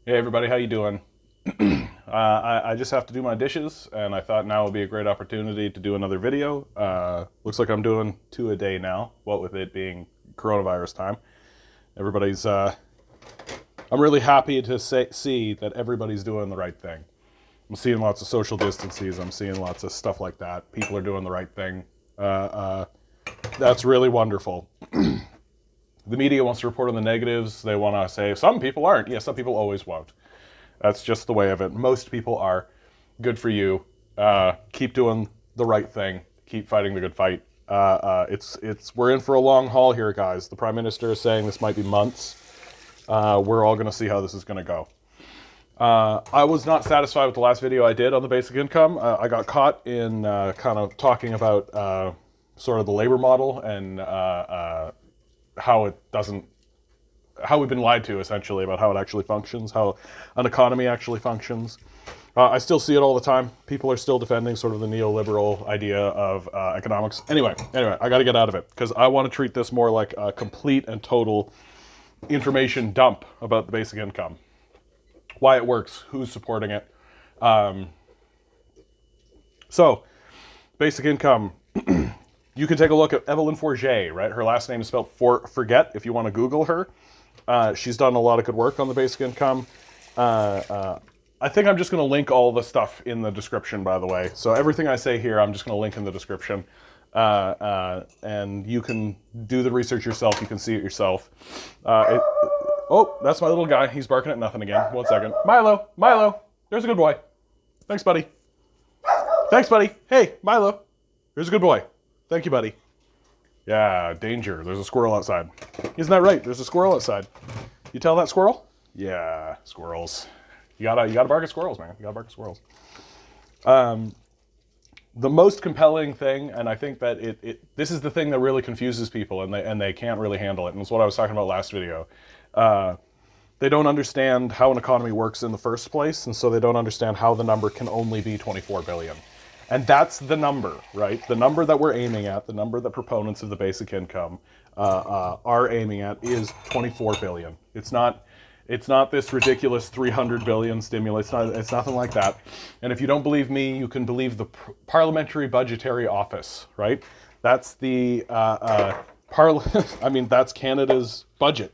Hey everybody, how you doing? I just have to do my dishes, and I thought now would be a great opportunity to do another video. Looks like I'm doing 2 a day now, what with it being coronavirus time. Everybody's, I'm really happy to see that everybody's doing the right thing. I'm seeing lots of social distances, I'm seeing lots of stuff like that. People are doing the right thing. That's really wonderful. The media wants to report on the negatives. They want to say, some people aren't. Yeah, some people always won't. That's just the way of it. Most people are. Good for you. Keep doing the right thing. Keep fighting the good fight. We're in for a long haul here, guys. The Prime Minister is saying this might be months. We're all going to see how this is going to go. I was not satisfied with the last video I did on the basic income. I got caught in kind of talking about sort of the labor model and how we've been lied to, essentially, about how it actually functions, how an economy actually functions. I still see it all the time. People are still defending sort of the neoliberal idea of economics. Anyway, I got to get out of it because I want to treat this more like a complete and total information dump about the basic income, why it works, who's supporting it. So, basic income. You can take a look at Evelyn Forget, right? Her last name is spelled Forget if you want to Google her. She's done a lot of good work on the basic income. I think I'm just going to link all the stuff in the description, by the way. So everything I say here, I'm just going to link in the description. And you can do the research yourself. You can see it yourself. Oh, that's my little guy. He's barking at nothing again. 1 second. Milo, there's a good boy. Thanks, buddy. Hey, Milo, there's a good boy. Thank you, buddy. Yeah, danger. There's a squirrel outside. Isn't that right? There's a squirrel outside. You tell that squirrel? Yeah, squirrels. You gotta bark at squirrels, man. You gotta bark at squirrels. The most compelling thing, and I think that this is the thing that really confuses people, and they can't really handle it. And it's what I was talking about last video. They don't understand how an economy works in the first place, and so they don't understand how the number can only be 24 billion. And that's the number, right? The number that we're aiming at, the number that proponents of the basic income are aiming at is 24 billion. It's not this ridiculous 300 billion stimulus. It's nothing like that. And if you don't believe me, you can believe the Parliamentary Budgetary Office, right? That's the that's Canada's budget.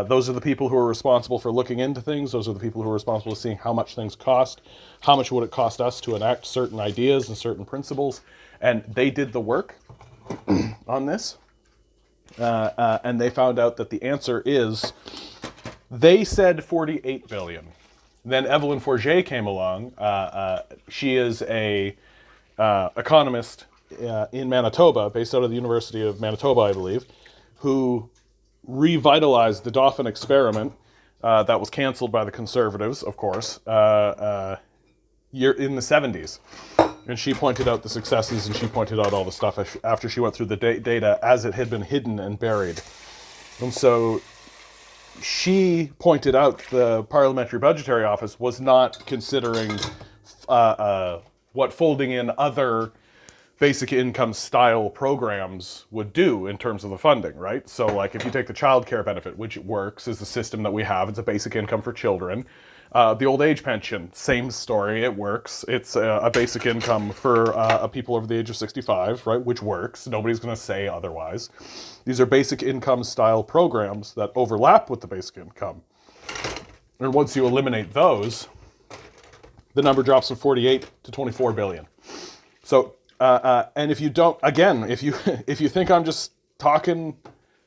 Those are the people who are responsible for looking into things. Those are the people who are responsible for seeing how much things cost, how much would it cost us to enact certain ideas and certain principles. And they did the work on this. And they found out that the answer is, they said 48 billion. Then Evelyn Forget came along. She is a economist in Manitoba, based out of the University of Manitoba, I believe, who revitalized the Dauphin experiment that was canceled by the Conservatives, of course, in the 70s. And she pointed out the successes, and she pointed out all the stuff after she went through the data as it had been hidden and buried. And so she pointed out the Parliamentary Budgetary Office was not considering what folding in other basic income style programs would do in terms of the funding, right? So like if you take the child care benefit, which works, is the system that we have. It's a basic income for children. The old age pension, same story, it works. It's a basic income for people over the age of 65, right? Which works. Nobody's going to say otherwise. These are basic income style programs that overlap with the basic income. And once you eliminate those, the number drops from 48 to 24 billion. So and if you don't, again, if you think I'm just talking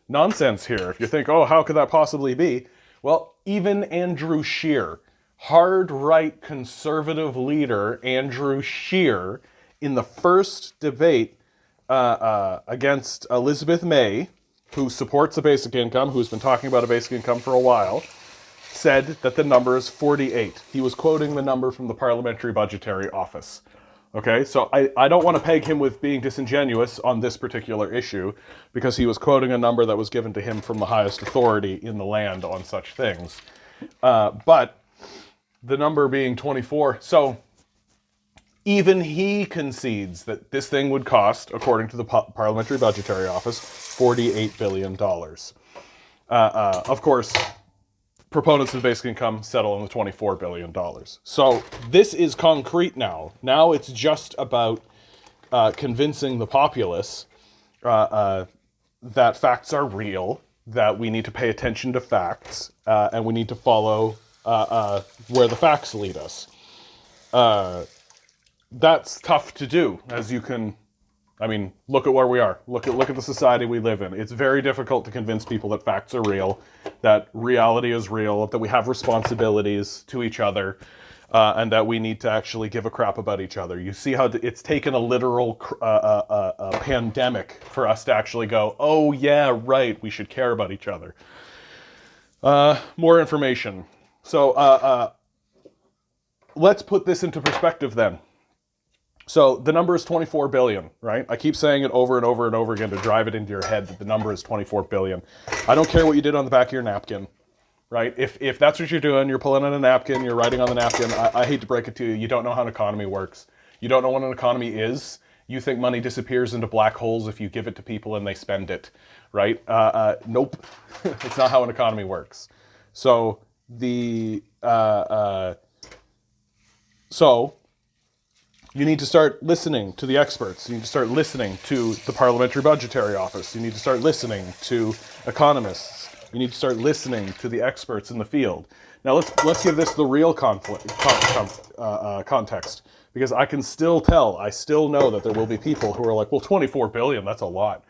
nonsense here, if you think, oh, how could that possibly be? Well, even Andrew Scheer, hard right conservative leader Andrew Scheer, in the first debate against Elizabeth May, who supports a basic income, who's been talking about a basic income for a while, said that the number is 48. He was quoting the number from the Parliamentary Budgetary Office. Okay, so I don't want to peg him with being disingenuous on this particular issue, because he was quoting a number that was given to him from the highest authority in the land on such things. But the number being 24, so even he concedes that this thing would cost, according to the Parliamentary Budgetary Office, $48 billion. Of course, proponents of basic income settle on the $24 billion. So this is concrete now. Now it's just about convincing the populace that facts are real, that we need to pay attention to facts, and we need to follow where the facts lead us. That's tough to do, as you can... I mean, look at where we are. Look at the society we live in. It's very difficult to convince people that facts are real, that reality is real, that we have responsibilities to each other, and that we need to actually give a crap about each other. You see how it's taken a literal pandemic for us to actually go, oh yeah, right, we should care about each other. More information. So let's put this into perspective then. So the number is 24 billion, right? I keep saying it over and over and over again to drive it into your head that the number is 24 billion. I don't care what you did on the back of your napkin, right? If that's what you're doing, you're pulling on a napkin, you're writing on the napkin, I hate to break it to you, you don't know how an economy works. You don't know what an economy is. You think money disappears into black holes if you give it to people and they spend it, right? Nope. It's not how an economy works. So you need to start listening to the experts. You need to start listening to the Parliamentary Budgetary Office. You need to start listening to economists. You need to start listening to the experts in the field. Now let's give this the real context, because I can still tell, I still know that there will be people who are like, well, 24 billion, that's a lot.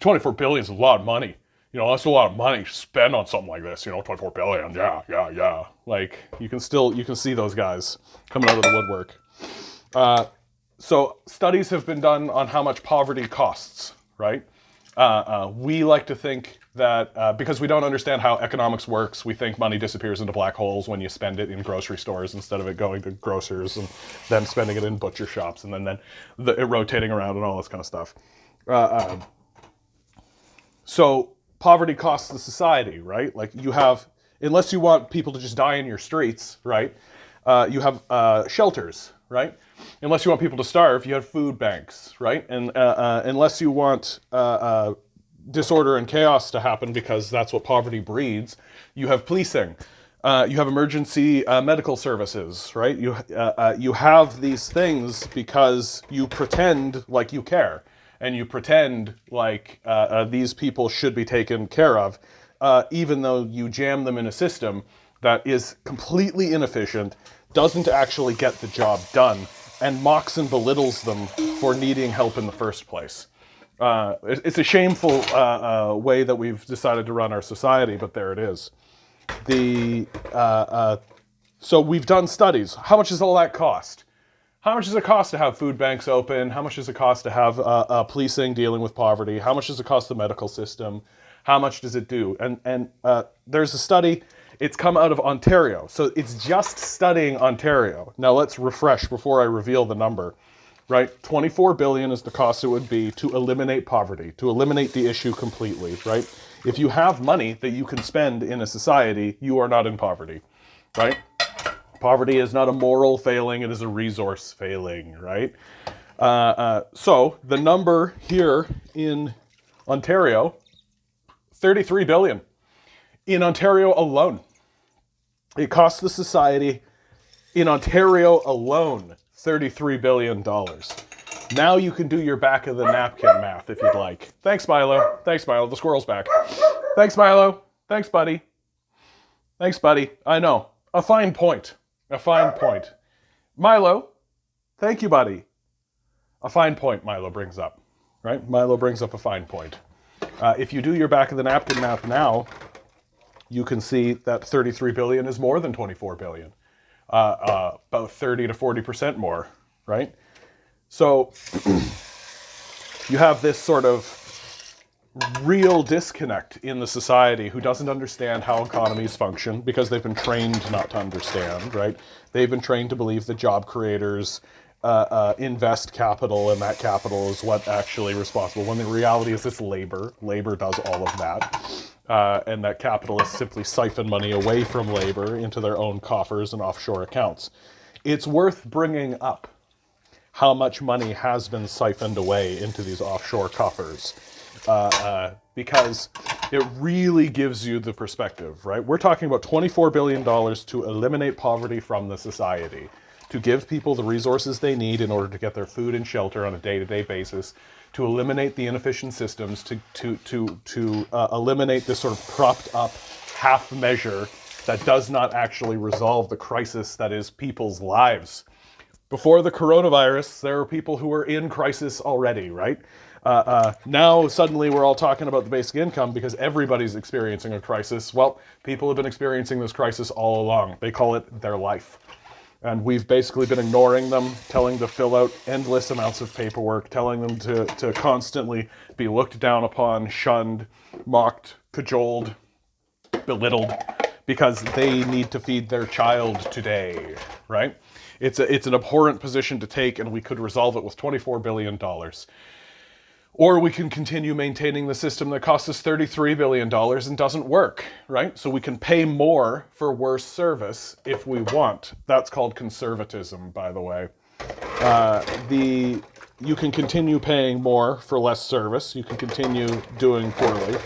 24 billion is a lot of money. You know, that's a lot of money to spend on something like this. You know, 24 billion, yeah. Like, you can see those guys coming out of the woodwork. So studies have been done on how much poverty costs, right? We like to think that because we don't understand how economics works, we think money disappears into black holes when you spend it in grocery stores instead of it going to grocers and then spending it in butcher shops and then it rotating around and all this kind of stuff. So poverty costs the society, right? Like you have, unless you want people to just die in your streets, right? You have shelters, right? Unless you want people to starve, you have food banks, right? And unless you want disorder and chaos to happen, because that's what poverty breeds, you have policing. You have emergency medical services, right? You have these things because you pretend like you care, and you pretend like these people should be taken care of, even though you jam them in a system that is completely inefficient, doesn't actually get the job done, and mocks and belittles them for needing help in the first place. It's a shameful way that we've decided to run our society, but there it is. So we've done studies. How much does all that cost? How much does it cost to have food banks open? How much does it cost to have policing dealing with poverty? How much does it cost the medical system? How much does it do? And there's a study. It's come out of Ontario. So it's just studying Ontario. Now let's refresh before I reveal the number, right? 24 billion is the cost it would be to eliminate poverty, to eliminate the issue completely, right? If you have money that you can spend in a society, you are not in poverty, right? Poverty is not a moral failing, it is a resource failing, right? So the number here in Ontario, 33 billion. In Ontario alone. It costs the society, in Ontario alone, $33 billion. Now you can do your back of the napkin math if you'd like. Thanks, Milo. Thanks, Milo. The squirrel's back. Thanks, Milo. Thanks, buddy. Thanks, buddy. I know. A fine point. A fine point. Milo, thank you, buddy. A fine point Milo brings up, right? Milo brings up a fine point. If you do your back of the napkin math now, you can see that 33 billion is more than 24 billion. About 30 to 40% more, right? So you have this sort of real disconnect in the society who doesn't understand how economies function because they've been trained not to understand, right? They've been trained to believe that job creators invest capital, and that capital is what actually responsible, when the reality is it's labor. Labor does all of that. And that capitalists simply siphon money away from labor into their own coffers and offshore accounts. It's worth bringing up how much money has been siphoned away into these offshore coffers. because it really gives you the perspective, right? We're talking about $24 billion to eliminate poverty from the society, to give people the resources they need in order to get their food and shelter on a day-to-day basis, to eliminate the inefficient systems, to eliminate this sort of propped up half measure that does not actually resolve the crisis that is people's lives. Before the coronavirus, there were people who were in crisis already, right? Now suddenly we're all talking about the basic income because everybody's experiencing a crisis. Well, people have been experiencing this crisis all along. They call it their life. And we've basically been ignoring them, telling them to fill out endless amounts of paperwork, telling them to constantly be looked down upon, shunned, mocked, cajoled, belittled, because they need to feed their child today, right? It's an abhorrent position to take, and we could resolve it with $24 billion. Or we can continue maintaining the system that costs us $33 billion and doesn't work, right? So we can pay more for worse service if we want. That's called conservatism, by the way. You can continue paying more for less service. You can continue doing poorly.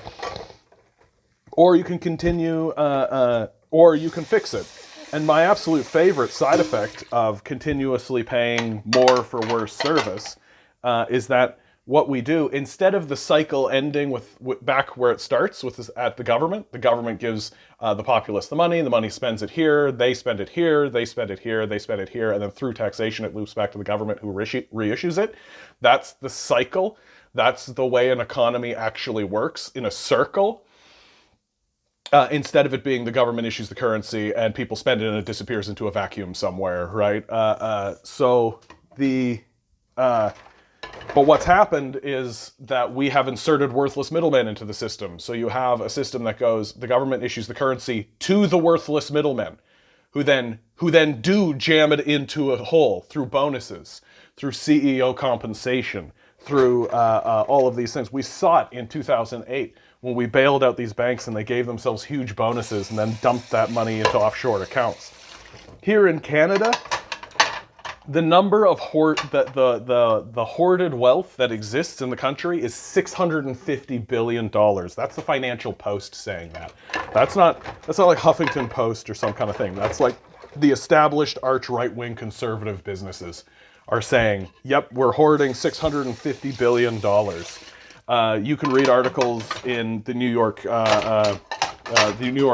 Or you can continue, or you can fix it. And my absolute favorite side effect of continuously paying more for worse service is that what we do, instead of the cycle ending with back where it starts, with this, at the government gives the populace the money spends it here, they spend it here, they spend it here, they spend it here, and then through taxation it loops back to the government who reissues it. That's the cycle. That's the way an economy actually works, in a circle. Instead of it being the government issues the currency and people spend it and it disappears into a vacuum somewhere, right? But what's happened is that we have inserted worthless middlemen into the system. So you have a system that goes, the government issues the currency to the worthless middlemen, who then do jam it into a hole through bonuses, through CEO compensation, through all of these things. We saw it in 2008 when we bailed out these banks and they gave themselves huge bonuses and then dumped that money into offshore accounts. Here in Canada, the number of the hoarded wealth that exists in the country is $650 billion. That's the Financial Post saying that. That's not like Huffington Post or some kind of thing. That's like the established arch right-wing conservative businesses are saying, yep, we're hoarding $650 billion. You can read articles in the New York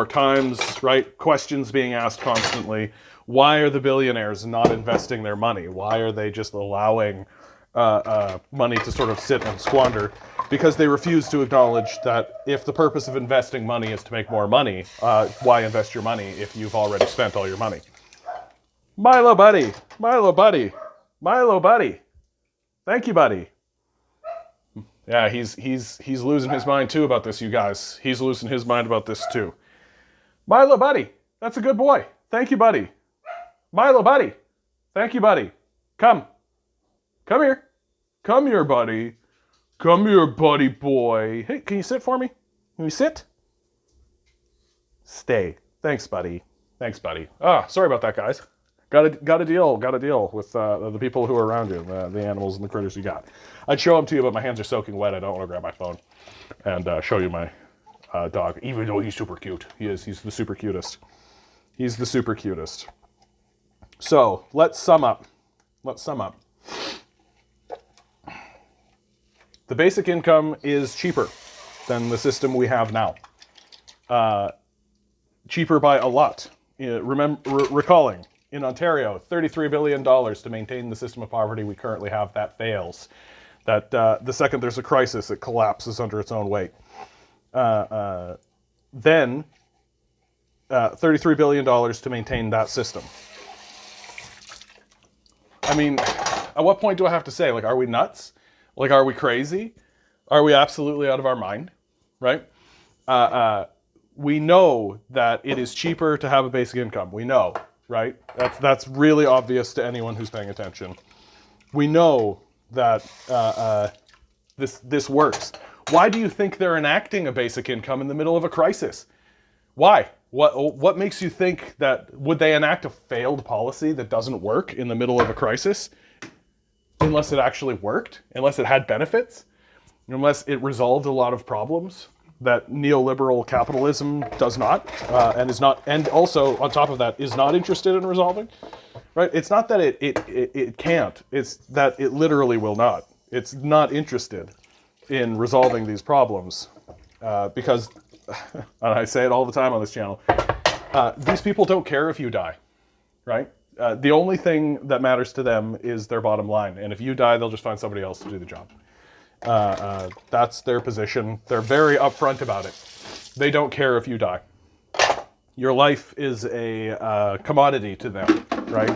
Times, right? Questions being asked constantly. Why are the billionaires not investing their money? Why are they just allowing money to sort of sit and squander? Because they refuse to acknowledge that if the purpose of investing money is to make more money, why invest your money if you've already spent all your money? Milo buddy, Milo buddy, Milo buddy. Thank you, buddy. Yeah, he's losing his mind too about this, you guys. He's losing his mind about this too. Milo buddy, that's a good boy. Thank you, buddy. Milo buddy, thank you, buddy. Come here. Come here, buddy. Come here, buddy boy. Hey, can you sit for me? Can you sit? Stay. Thanks, buddy. Thanks, buddy. Sorry about that, guys. Got to deal with the people who are around you, the animals and the critters you got. I'd show them to you, but my hands are soaking wet. I don't want to grab my phone and show you my dog, even though he's super cute. He's the super cutest. He's the super cutest. So let's sum up. The basic income is cheaper than the system we have now. Cheaper by a lot. Recalling, in Ontario, $33 billion to maintain the system of poverty we currently have. That fails. That the second there's a crisis, it collapses under its own weight. Then $33 billion to maintain that system. I mean, at what point do I have to say, like, are we nuts? Like, are we crazy? Are we absolutely out of our mind? Right? We know that it is cheaper to have a basic income. We know, right? That's really obvious to anyone who's paying attention. We know that this works. Why do you think they're enacting a basic income in the middle of a crisis? Why? What makes you think that, would they enact a failed policy that doesn't work in the middle of a crisis? Unless it actually worked? Unless it had benefits? unless it resolved a lot of problems that neoliberal capitalism does not, and is not, and also on top of that is not interested in resolving. Right? It's not that it can't. It's that it literally will not. It's not interested in resolving these problems because, and I say it all the time on this channel, these people don't care if you die, right? The only thing that matters to them is their bottom line. And if you die, they'll just find somebody else to do the job. That's their position. They're very upfront about it. They don't care if you die. Your life is a commodity to them, right?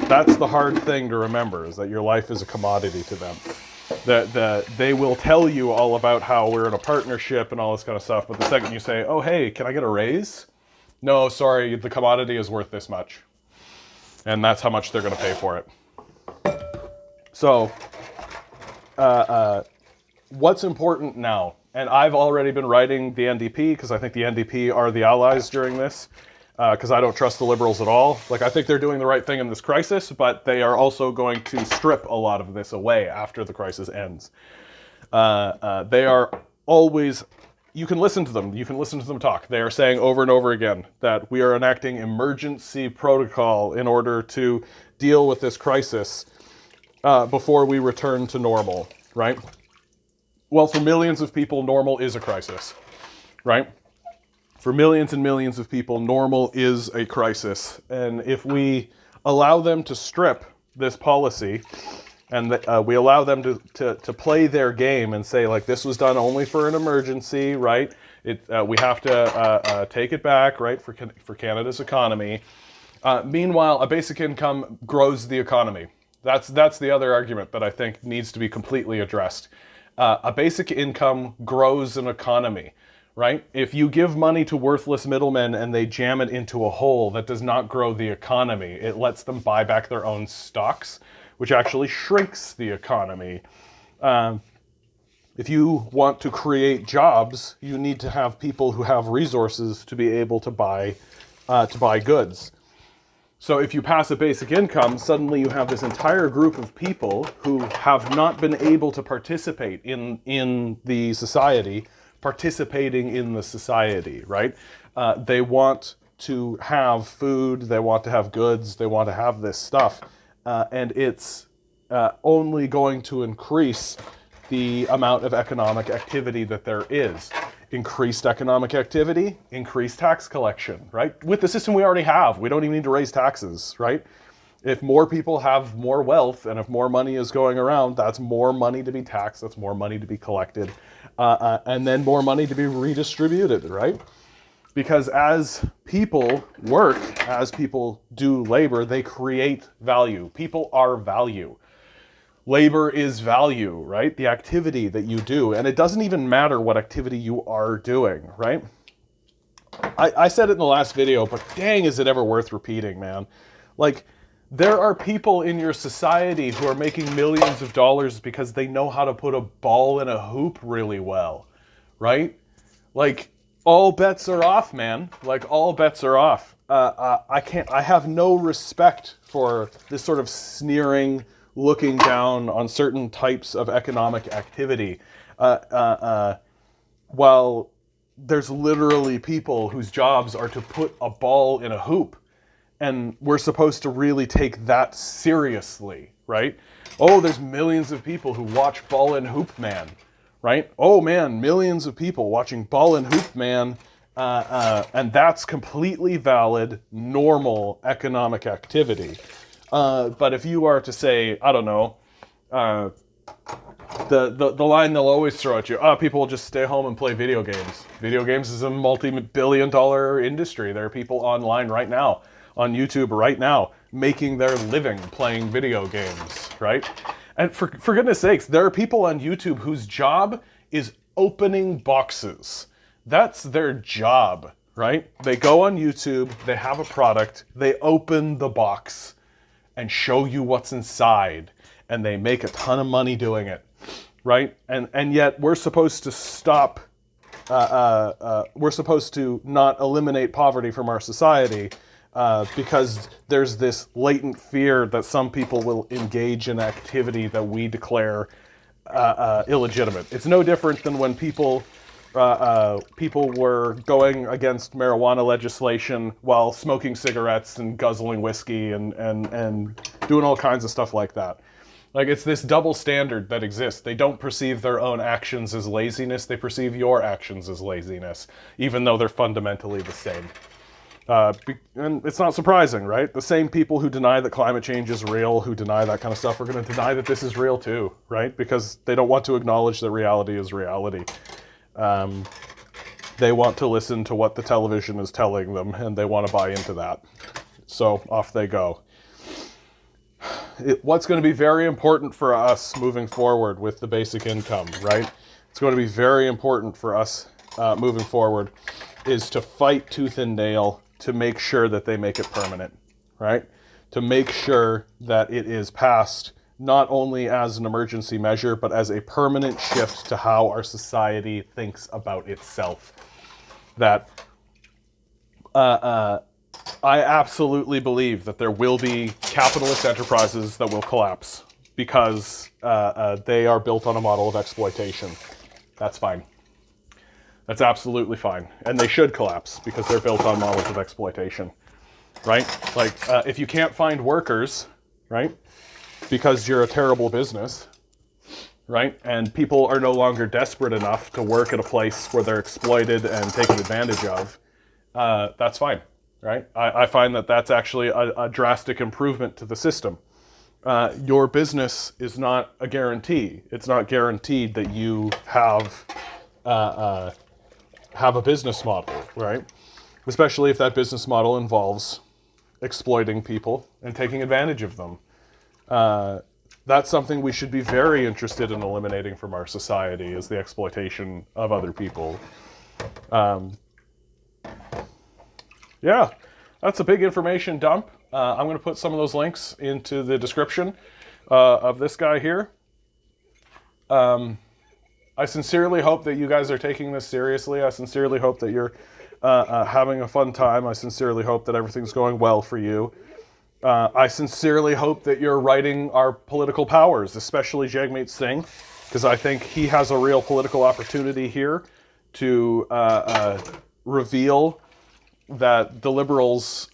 That's the hard thing to remember, is that your life is a commodity to them. That they will tell you all about how we're in a partnership and all this kind of stuff, but the second you say, oh, hey, can I get a raise? No, sorry, the commodity is worth this much. And that's how much they're going to pay for it. So, what's important now? And I've already been writing the NDP because I think the NDP are the allies during this, because I don't trust the Liberals at all. Like, I think they're doing the right thing in this crisis, but they are also going to strip a lot of this away after the crisis ends. They are always, you can listen to them. You can listen to them talk. They are saying over and over again that we are enacting emergency protocol in order to deal with this crisis before we return to normal, right? Well, for millions of people, normal is a crisis, right? For millions and millions of people, normal is a crisis. And if we allow them to strip this policy and we allow them to play their game and say, like, this was done only for an emergency, right? We have to take it back, right, for Canada's economy. Meanwhile, a basic income grows the economy. That's the other argument that I think needs to be completely addressed. A basic income grows an economy, right? If you give money to worthless middlemen and they jam it into a hole, that does not grow the economy. It lets them buy back their own stocks, which actually shrinks the economy. If you want to create jobs, you need to have people who have resources to be able to buy goods. So if you pass a basic income, suddenly you have this entire group of people who have not been able to participate in the society, participating in the society, right? They want to have food, they want to have goods, they want to have this stuff, and it's only going to increase the amount of economic activity that there is. Increased economic activity, increased tax collection, right? With the system we already have, we don't even need to raise taxes, right? If more people have more wealth and if more money is going around, that's more money to be taxed, that's more money to be collected, and then more money to be redistributed, right? Because as people work, as people do labor, they create value. People are value. Labor is value, right? The activity that you do. And it doesn't even matter what activity you are doing, right? I said it in the last video, but dang, is it ever worth repeating, man. Like, there are people in your society who are making millions of dollars because they know how to put a ball in a hoop really well, right? Like, all bets are off, man. Like, all bets are off. I have no respect for this sort of sneering, looking down on certain types of economic activity, while there's literally people whose jobs are to put a ball in a hoop, and we're supposed to really take that seriously, right? Oh, there's millions of people who watch Ball and Hoop Man, right? Oh man, millions of people watching Ball and Hoop Man, and that's completely valid, normal economic activity. But if you are to say, I don't know, the line they'll always throw at you, people will just stay home and play video games. Video games is a multi-billion-dollar industry. There are people online right now, on YouTube right now, making their living playing video games, right? And for goodness sakes, there are people on YouTube whose job is opening boxes. That's their job, right? They go on YouTube, they have a product, they open the box and show you what's inside, and they make a ton of money doing it, right? And yet we're supposed to stop, we're supposed to not eliminate poverty from our society because there's this latent fear that some people will engage in activity that we declare illegitimate. It's no different than when people were going against marijuana legislation while smoking cigarettes and guzzling whiskey and doing all kinds of stuff like that. Like, it's this double standard that exists. They don't perceive their own actions as laziness. They perceive your actions as laziness, even though they're fundamentally the same. And it's not surprising, right? The same people who deny that climate change is real, who deny that kind of stuff, are going to deny that this is real too, right? Because they don't want to acknowledge that reality is reality. They want to listen to what the television is telling them, and they want to buy into that. So off they go. What's going to be very important for us moving forward with the basic income, right? It's going to be very important for us moving forward is to fight tooth and nail to make sure that they make it permanent, right? To make sure that it is passed not only as an emergency measure, but as a permanent shift to how our society thinks about itself. That I absolutely believe that there will be capitalist enterprises that will collapse because they are built on a model of exploitation. That's fine. That's absolutely fine. And they should collapse because they're built on models of exploitation, right? Like, if you can't find workers, right, because you're a terrible business, right, and people are no longer desperate enough to work at a place where they're exploited and taken advantage of, that's fine, right? I find that that's actually a drastic improvement to the system. Your business is not a guarantee. It's not guaranteed that you have a business model, right? Especially if that business model involves exploiting people and taking advantage of them. That's something we should be very interested in eliminating from our society, is the exploitation of other people. Yeah, that's a big information dump. I'm going to put some of those links into the description of this guy here. I sincerely hope that you guys are taking this seriously. I sincerely hope that you're having a fun time. I sincerely hope that everything's going well for you. I sincerely hope that you're writing our political powers, especially Jagmeet Singh, because I think he has a real political opportunity here to reveal that the Liberals,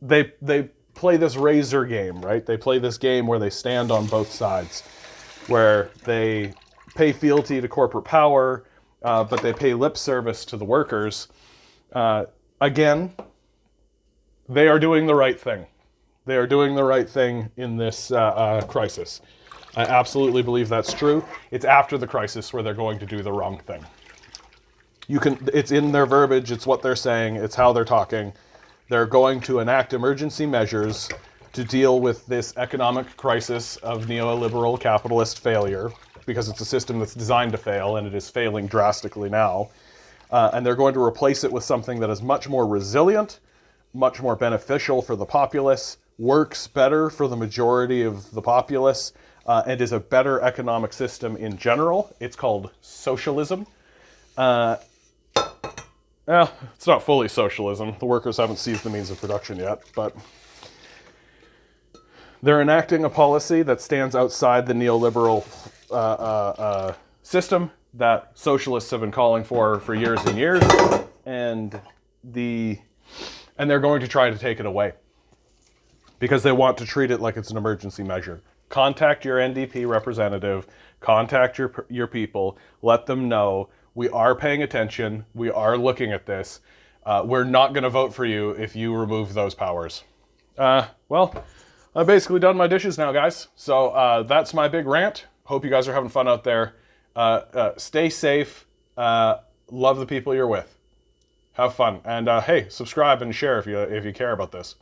they play this razor game, right? They play this game where they stand on both sides, where they pay fealty to corporate power, but they pay lip service to the workers. Again, they are doing the right thing. They are doing the right thing in this crisis. I absolutely believe that's true. It's after the crisis where they're going to do the wrong thing. It's in their verbiage, it's what they're saying, it's how they're talking. They're going to enact emergency measures to deal with this economic crisis of neoliberal capitalist failure, because it's a system that's designed to fail, and it is failing drastically now. And they're going to replace it with something that is much more resilient, much more beneficial for the populace, works better for the majority of the populace, and is a better economic system in general. It's called socialism. Well, it's not fully socialism. The workers haven't seized the means of production yet, but they're enacting a policy that stands outside the neoliberal system that socialists have been calling for years and years, and they're going to try to take it away because they want to treat it like it's an emergency measure. Contact your NDP representative, contact your people, let them know we are paying attention, we are looking at this. We're not going to vote for you if you remove those powers. Well, I've basically done my dishes now, guys. So that's my big rant. Hope you guys are having fun out there. Stay safe. Love the people you're with. Have fun. And hey, subscribe and share if you care about this.